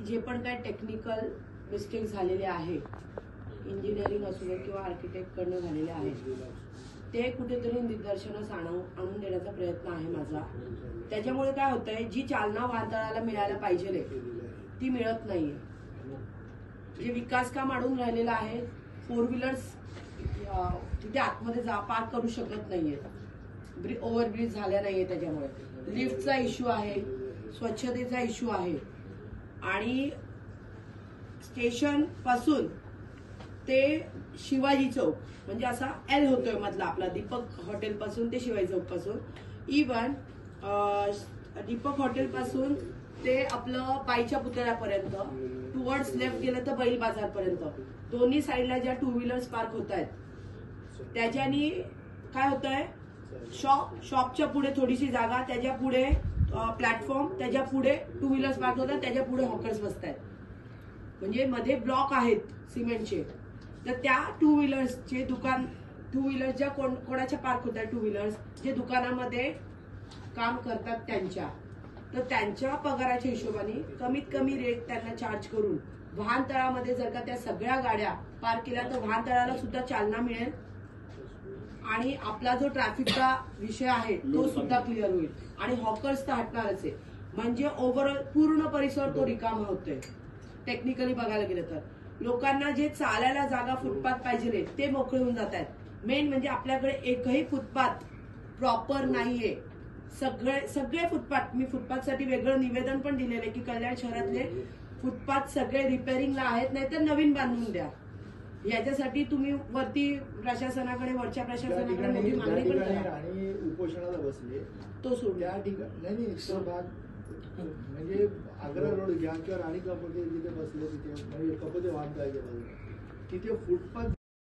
जे पण काय टेक्निकल मिस्टेक झालेले आहे, इंजिनिअरिंग असू दे किंवा आर्किटेक्ट कडनं झालेले आहेत, ते कुठेतरी निदर्शनास आणून देण्याचा प्रयत्न आहे माझा. त्याच्यामुळे काय होतंय, जी चालना वाहतळाला मिळायला पाहिजे ती मिळत नाहीये. जे विकास काम अडून राहिलेलं आहे, 4 व्हीलर्स तिथे आतमध्ये पार्क करू शकत नाहीये, ओव्हरब्रिज झाल्या नाहीये, त्याच्यामुळे लिफ्टचा इश्यू आहे, स्वच्छतेचा इश्यू आहे. आणि स्टेशन पासून ते शिवाजी चौक म्हणजे असा एल होतोय मधला आपला, दीपक हॉटेल पासून ते शिवाजी चौक पासून, इव्हन दीपक हॉटेल पासून ते आपलं बाईच्या पुतळ्यापर्यंत, टुवर्ड्स लेफ्ट गेलं तर बैल बाजार पर्यंत, दोन्ही साईडला ज्या 2 व्हीलर्स पार्क होत आहेत, त्याच्यानी काय होत आहे, शॉपच्या पुढे थोडीशी जागा, त्याच्या पुढे प्लॅटफॉर्म, त्याच्या पुढे 2 व्हीलर्स पार्क होतात, त्याच्या पुढे हॉकर्स बसत आहेत. म्हणजे मध्ये ब्लॉक आहेत सिमेंटचे. तर त्या 2 व्हीलर्सचे दुकान, 2 व्हीलर्स ज्या कोणाच्या पार्क होत आहेत, 2 व्हीलर्स जे दुकानामध्ये काम करतात तर त्यांच्या पगाराच्या हिशोबाने कमीत कमी रेट त्यांना चार्ज करून वाहनतळामध्ये जर का त्या सगळ्या गाड्या पार्क केल्या तर वाहनतळाला सुद्धा चालना मिळेल आणि आपला जो ट्रॅफिकचा विषय आहे तो सुद्धा क्लिअर होईल. आणि हॉकर्स तर हटणारच आहे. म्हणजे ओव्हरऑल पूर्ण परिसर तो रिकामा होतोय. टेक्निकली बघायला गेलं तर लोकांना जे चालायला जागा फुटपाथ पाहिजे ते मोकळे होऊन जात आहेत. मेन म्हणजे आपल्याकडे एकही फुटपाथ प्रॉपर नाहीये. सगळे फुटपाथ, मी फुटपाथसाठी वेगळं निवेदन पण दिलेलं आहे की कल्याण शहरातले फुटपाथ सगळे रिपेअरिंगला आहेत, नाही तर नवीन बांधून द्या. याच्यासाठी तुम्ही वरती प्रशासनाकडे, वरच्या प्रशासनाकडे मोठी मागणी पण करा. आणि उपोषणाला बसले तो सोडून त्या ठिकाणी नाही भाग म्हणजे आग्रा रोड घ्या किंवा राणी कपूर जिथे बसले तिथे म्हणजे कपूर वाहन काय तिथे फुटपाथ